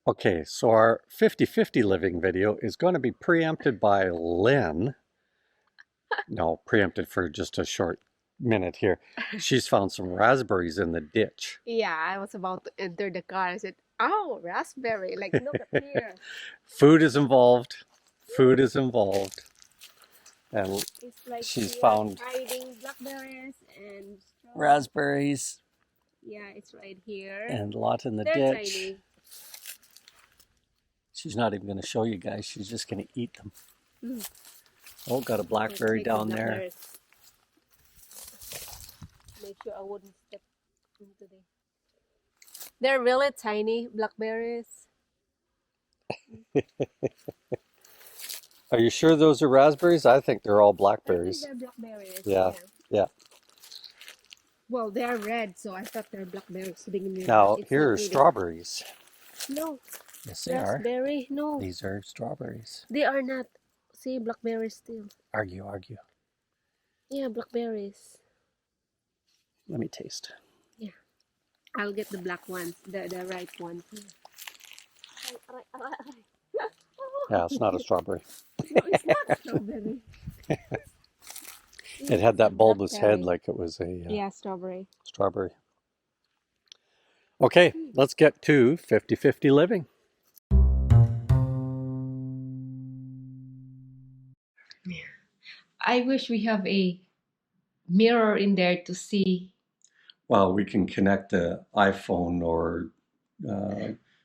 Okay, so our 50-50 living video is going to be preempted by Lynn. No, preempted for just a short minute here. She's found some raspberries in the ditch. Yeah, I was about to enter the car. I said, "Oh, raspberry! Like, look at here. Food is involved. Food is involved. And It's like she's we are found hiding blackberries and strawberries. raspberries Yeah, it's right here. and a lot in the They're ditch. tiny. She's not even going to show you guys. She's just going to eat them. Mm. Oh, got a Let's blackberry take the down there. blackberries. Make sure I wouldn't step into the. They're really tiny blackberries. Are you sure those are raspberries? I think they're all I think blackberries. they're blackberries. Yeah, yeah. Well, they are red, so I thought they're blackberries sitting in there. Now, It's here not are really. strawberries. No, Yes, they are. raspberry. No, These are strawberries. they are not. See, blackberries still. Argue, argue. Yeah, blackberries. Let me taste. Yeah, I'll get the black ones, the ripe ones. Yeah, it's not a strawberry. No, it's not strawberry. It had that bulbous head Blackberry. like it was a Yeah, strawberry. strawberry. Okay, let's get to 50-50 living. I wish we have a mirror in there to see. Well, we can connect the iPhone or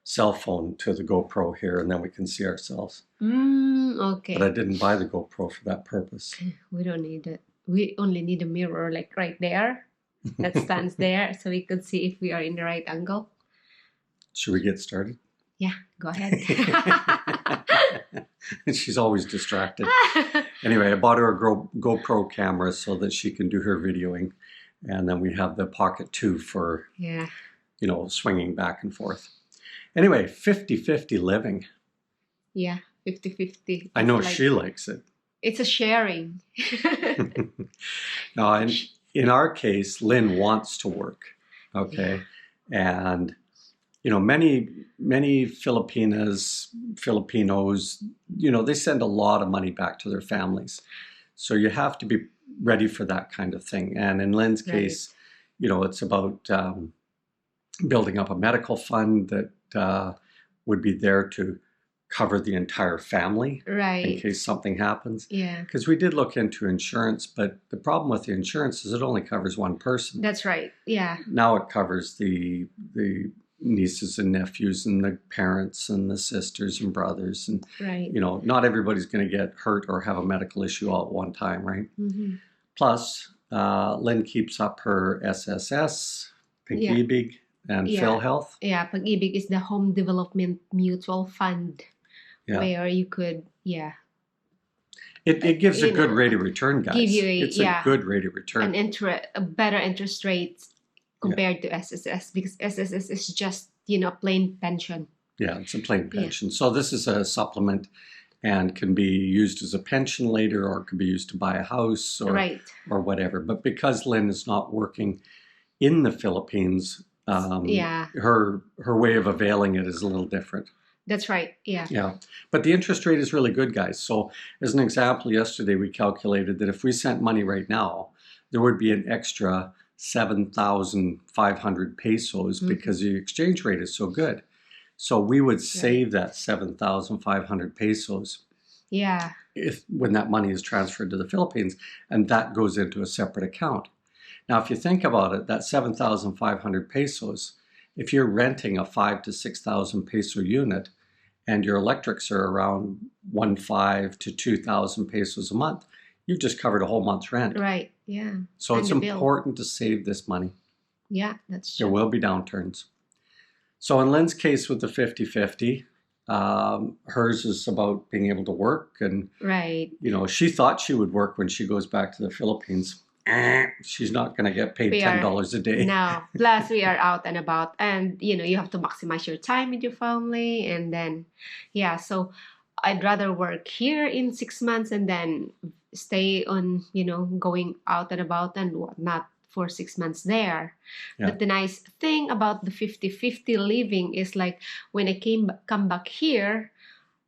cell phone to the GoPro here, and then we can see ourselves. Okay. But I didn't buy the GoPro for that purpose. We don't need it. We only need a mirror like right there that stands there so we could see if we are in the right angle. Should we get started? Yeah, go ahead. She's always distracted. Anyway, I bought her a GoPro camera so that she can do her videoing. And then we have the Pocket 2 for, Yeah. you know, swinging back and forth. Anyway, 50-50 living. Yeah, 50-50. I know It's like- she likes it. It's a sharing. Now, in our case, Lynn wants to work, okay? And, you know, many Filipinos, you know, they send a lot of money back to their families. So you have to be ready for that kind of thing. And in Lynn's Right. case, you know, it's about building up a medical fund that would be there to cover the entire family in Right. case something happens. Yeah, Because we did look into insurance, but the problem with the insurance is it only covers one person. that's right. Yeah. Now it covers the nieces and nephews and the parents and the sisters and brothers. And, Right. you know, not everybody's going to get hurt or have a medical issue all at one time, right? Mm-hmm. Plus, Lynn keeps up her SSS, Yeah. Pag-ibig, and Yeah. PhilHealth. Yeah, Pag-ibig is the Home Development Mutual Fund Yeah. where you could, yeah, It gives a you good know, rate of return, guys. give you a- It's yeah, a good rate of return. a better interest rate compared to SSS because SSS is just, you know, plain pension. Yeah, it's a plain Yeah. pension. So this is a supplement and can be used as a pension later or can be used to buy a house or, Right. or whatever. But because Lynn is not working in the Philippines, Yeah, her way of availing it is a little different. that's right. Yeah. Yeah, but the interest rate is really good, guys. So as an example, yesterday we calculated that if we sent money right now, there would be an extra 7,500 pesos Mhm. because the exchange rate is so good. So we would Right. save that 7,500 pesos Yeah. when that money is transferred to the Philippines, and that goes into a separate account. Now, if you think about it, that 7,500 pesos, if you're renting a 5,000 to 6,000 peso unit, and your electrics are around 1,500 to 2,000 pesos a month, you've just covered a whole month's rent. Right. Yeah. So And it's the bill. important to save this money. Yeah, that's There true. will be downturns. So in Lynn's case with the 50-50, hers is about being able to work. And, Right. you know, she thought she would work when she goes back to the Philippines. She's not going to get paid We are $10 a day. No. Plus, we are out and about, and you know, you have to maximize your time with your family, and then, yeah. So, I'd rather work here in 6 months and then stay on, you know, going out and about and whatnot for 6 months there. Yeah. But the nice thing about the 50-50 living is like when I come back here,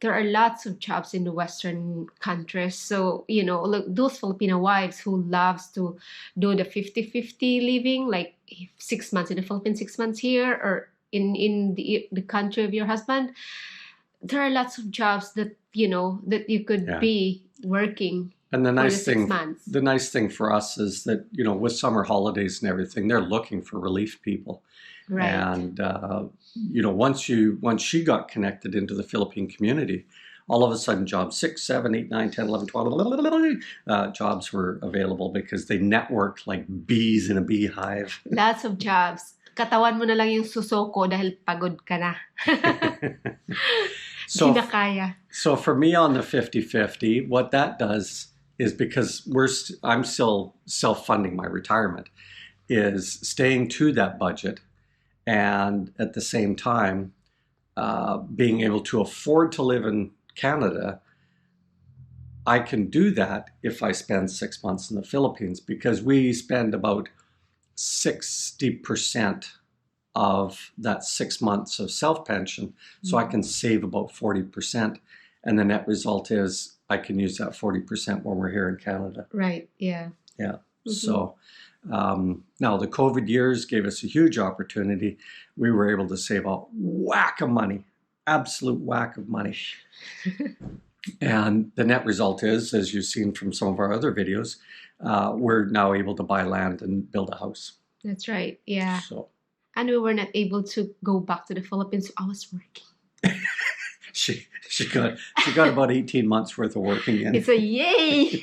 there are lots of jobs in the Western countries. So, look, those Filipino wives who loves to do the 50-50 living, like 6 months in the Philippines, 6 months here, or in the country of your husband, there are lots of jobs that, that you could be working. And the nice thing, 6 months. the nice thing for us is that, with summer holidays and everything, they're looking for relief people. Right. And, once she got connected into the Philippine community, all of a sudden jobs 6, 7, 8, 9, 10, 11, 12, jobs were available because they networked like bees in a beehive. Lots of jobs. Katawan mo na lang yung susoko dahil pagod ka na. So for me on the 50-50, what that does is, because I'm still self-funding my retirement, is staying to that budget, and at the same time being able to afford to live in Canada. I can do that if I spend 6 months in the Philippines, because we spend about 60% of that 6 months of self-pension. So I can save about 40%. And the net result is I can use that 40% when we're here in Canada. Right, yeah. Yeah. So now the COVID years gave us a huge opportunity. We were able to save a whack of money, absolute whack of money. And the net result is, as you've seen from some of our other videos, we're now able to buy land and build a house. That's right, yeah. So, and we were not able to go back to the Philippines, so I was working. she got about 18 months worth of working in. It's a yay!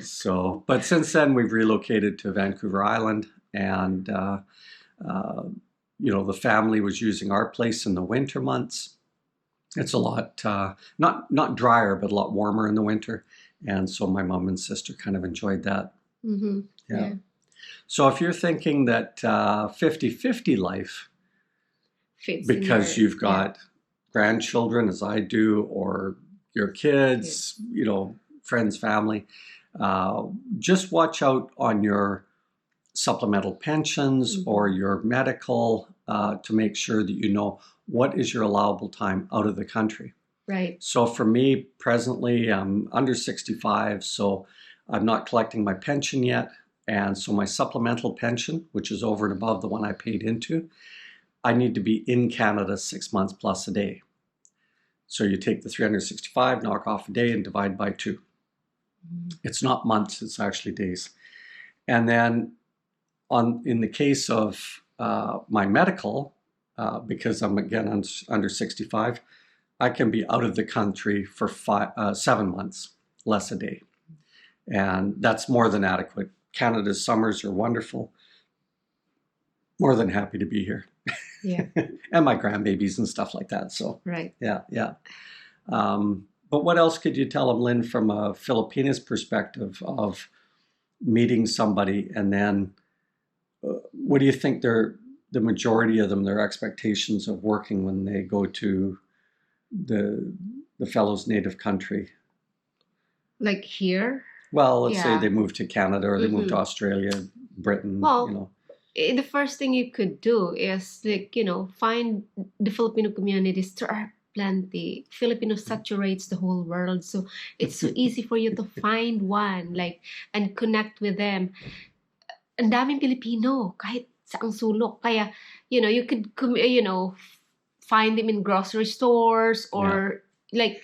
So, but since then we've relocated to Vancouver Island, and the family was using our place in the winter months. It's a lot not drier, but a lot warmer in the winter, and so my mom and sister kind of enjoyed that. Mm-hmm. Yeah. So if you're thinking that 50-50 life fits because you've got grandchildren, as I do, or your kids, friends, family, just watch out on your supplemental pensions or your medical to make sure that you know what is your allowable time out of the country. Right. So for me, presently, I'm under 65, so I'm not collecting my pension yet. And so my supplemental pension, which is over and above the one I paid into, I need to be in Canada 6 months plus a day. So you take the 365, knock off a day, and divide by 2. It's not months, it's actually days. And then in the case of my medical, because I'm again under 65, I can be out of the country for 7 months, less a day. And that's more than adequate. Canada's summers are wonderful. More than happy to be here. Yeah. And my grandbabies and stuff like that. So, right. Yeah. But what else could you tell them, Lynn, from a Filipinist perspective of meeting somebody, and then what do you think the majority of them, their expectations of working when they go to the fellow's native country? Like here? Well, let's say they move to Canada or they move to Australia, Britain, Well, the first thing you could do is find the Filipino communities. There are plenty. Filipino saturates the whole world, so it's so easy for you to find one, and connect with them. Ang daming Pilipino kahit saang sulok. Kaya, you could find them in grocery stores or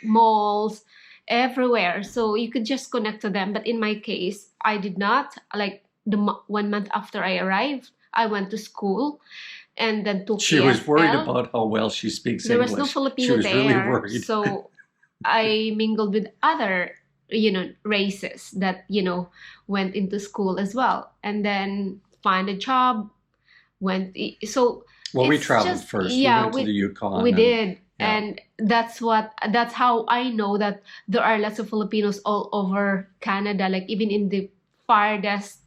malls, everywhere. So you could just connect to them. But in my case, I did not. 1 month after I arrived, I went to school and then took She was worried about how well she speaks English. There was no Filipino there. Really worried. So I mingled with other, races that, went into school as well. And then find a job, Well, we traveled first. Yeah, we went to the Yukon. We did. Yeah. And that's how I know that there are lots of Filipinos all over Canada, even in the farthest,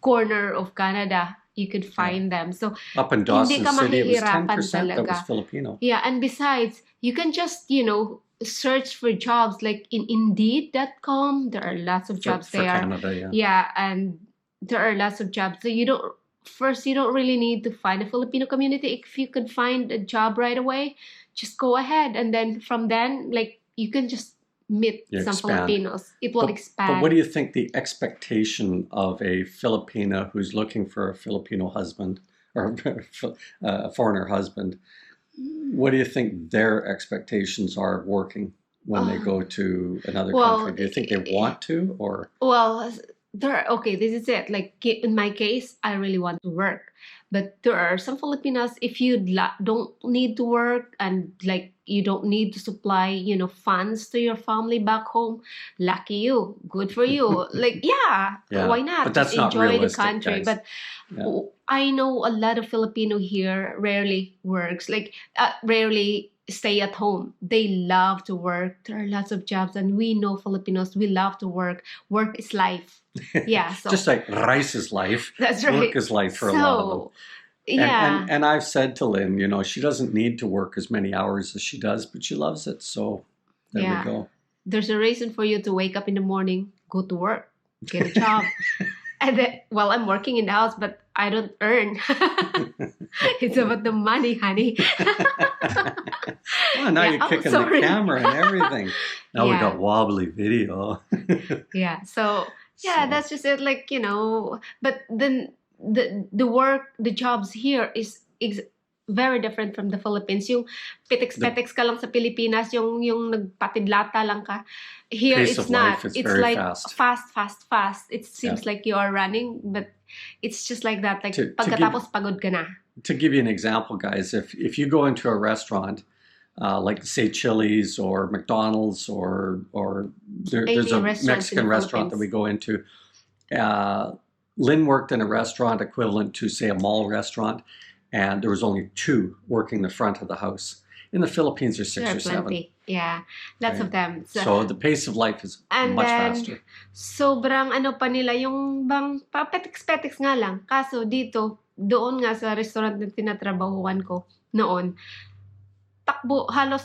corner of Canada, you could find them. So up in Dawson City, it was 10% that was Filipino. Yeah, and besides, you can just, search for jobs like in Indeed.com. There are lots of jobs for there. Canada, yeah. Yeah, and there are lots of jobs. So you don't really need to find a Filipino community. If you could find a job right away, just go ahead, and then from then, like, you can just meet You some expand. Filipinos. It will But expand. what do you think the expectation of a Filipina who's looking for a Filipino husband or a foreigner husband, what do you think their expectations are working when they go to another Well, country? Do you think they want to, or? Well, okay, this is it. Like in my case, I really want to work. But there are some Filipinas, if you don't need to work and like you don't need to supply, funds to your family back home, lucky you. Good for you. Like, yeah, Yeah, why not? but that's Just not enjoy the realistic, country. guys. But Yeah. I know a lot of Filipino here rarely works, like rarely stay at home. They love to work. There are lots of jobs, and we know Filipinos, we love to work. Work is life. Yeah, so Just like rice is life, that's right. work is life for a lot of them. Yeah. And I've said to Lynn, she doesn't need to work as many hours as she does, but she loves it. So there we go. There's a reason for you to wake up in the morning, go to work, get a job. And then, well, I'm working in the house, but I don't earn. It's about the money, honey. Well, now you're kicking the camera and everything. Now we got wobbly video. Yeah. So that's just it. Like, but then the jobs here is very different from the Philippines. Yung petex-petex ka lang sa Pilipinas, yung nagpatidlata lang ka. Here it's not. It's very like fast. It seems like you are running, but it's just like that. Like pagkatapos pagod ka na. To give you an example, guys, if you go into a restaurant, like say Chili's or McDonald's or there's a Mexican restaurant that we go into. Lynn worked in a restaurant equivalent to, say, a mall restaurant, and there was only 2 working the front of the house. In the Philippines, there's 6 or 7. Yeah, lots of them. So the pace of life is much faster. Sobrang pa nila, yung bang papetex-petex nga lang. Kaso dito, doon nga sa restaurant na tinatrabahuan ko noon, takbo, halos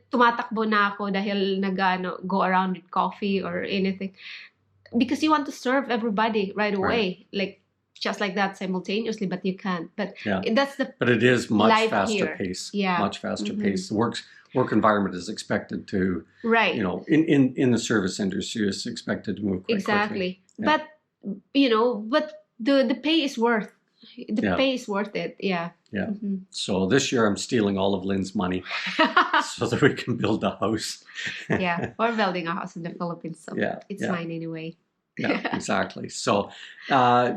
tumatakbo na ako dahil go around with coffee or anything. Because you want to serve everybody right away. Like, just like that simultaneously, but you can't. But but it is much faster pace. Yeah. Much faster pace. The work environment is expected to, in the service industry, is expected to move quite quickly. Yeah. But the pay is worth. The pay is worth it. Yeah. Yeah. So this year I'm stealing all of Lynn's money so that we can build a house. Yeah, we're building a house in the Philippines, so it's fine anyway. Yeah, exactly. So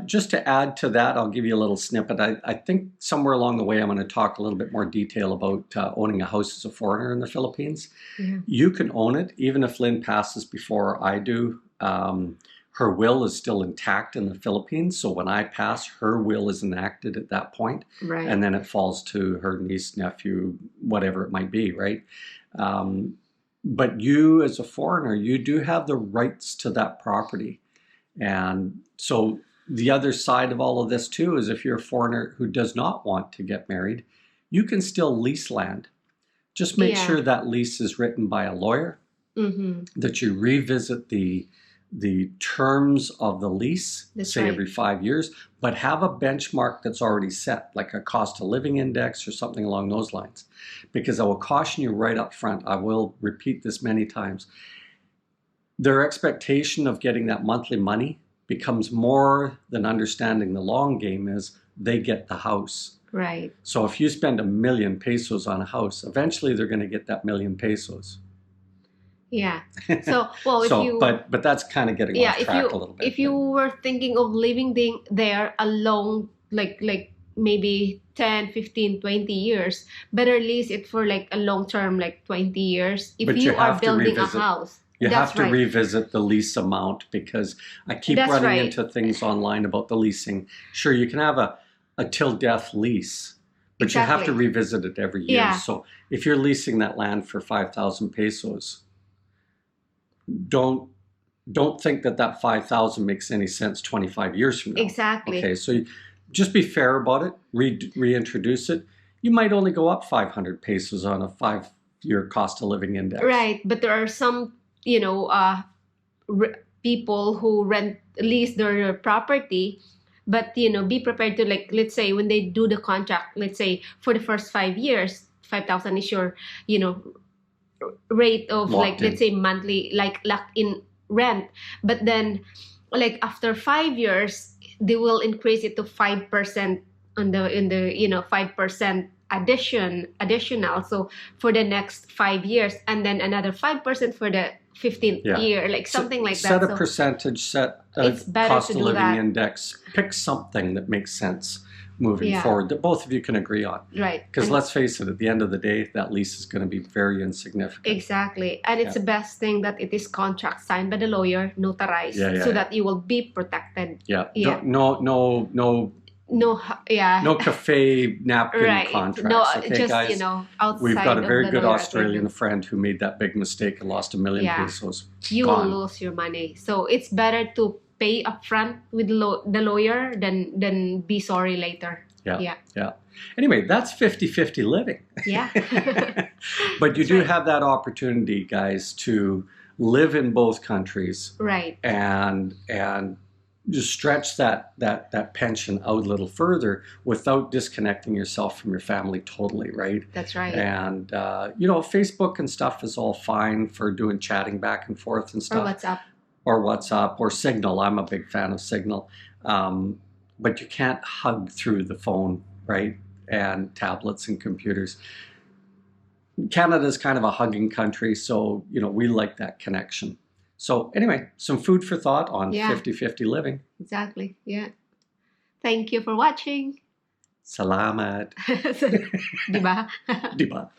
just to add to that, I'll give you a little snippet. I think somewhere along the way I'm going to talk a little bit more detail about owning a house as a foreigner in the Philippines. Yeah. You can own it even if Lynn passes before I do. Her will is still intact in the Philippines. So when I pass, her will is enacted at that point. Right. And then it falls to her niece, nephew, whatever it might be, right? But you as a foreigner, you do have the rights to that property. And so the other side of all of this too is if you're a foreigner who does not want to get married, you can still lease land. Just make sure that lease is written by a lawyer, that you revisit the terms of the lease, every 5 years, but have a benchmark that's already set, like a cost of living index or something along those lines. Because I will caution you right up front, I will repeat this many times, their expectation of getting that monthly money becomes more than understanding the long game is they get the house. Right. So if you spend 1 million pesos on a house, eventually they're going to get that 1 million pesos. Yeah. So, but that's kind of getting off track a little bit. If you were thinking of living there alone, like maybe 10, 15, 20 years, better lease it for like a long term, like 20 years. If you are building a house. You have to revisit the lease amount because I keep running into things online about the leasing. Sure, you can have a till death lease, but you have to revisit it every year. Yeah. So if you're leasing that land for 5,000 pesos, don't think that 5,000 makes any sense 25 years from now. Exactly. Okay, so just be fair about it. Reintroduce it. You might only go up 500 pesos on a your cost of living index. Right, but there are some, people who lease their property, but be prepared to, like, let's say when they do the contract, let's say for the first 5 years, 5,000 is your, rate of, Locked like, in. let's say monthly, like locked in rent. But then, like, after 5 years, they will increase it to 5% on the 5% additional. So for the next 5 years, and then another 5% for the 15th Yeah. year, like something like Set that. a percentage, set It's a better cost to of do living that. index. Pick something that makes sense moving Yeah. forward that both of you can agree on. Right. Because And- let's face it, at the end of the day, that lease is going to be very insignificant. Exactly. And it's Yeah. the best thing that it is contract signed by the lawyer, notarized, so that you will be protected. Yeah. Yeah. No cafe napkin Right. contracts. No, Okay, just, guys. outside We've got a of very the good lawyer Australian agreement. friend who made that big mistake and lost $1 million Yeah. pesos. You Gone. will lose your money. So it's better to pay upfront with the lawyer than be sorry later. Yeah. Anyway, that's 50-50 living. Yeah. But you That's do right. have that opportunity, guys, to live in both countries Right. and just stretch that pension out a little further without disconnecting yourself from your family totally, right? That's right. And Facebook and stuff is all fine for doing chatting back and forth and Or stuff. WhatsApp. WhatsApp or Signal. I'm a big fan of Signal. But you can't hug through the phone, right? And tablets and computers. Canada is kind of a hugging country, so we like that connection. So anyway, some food for thought on 50-50 living. Exactly. Yeah. Thank you for watching. Salamat. Diba? Diba?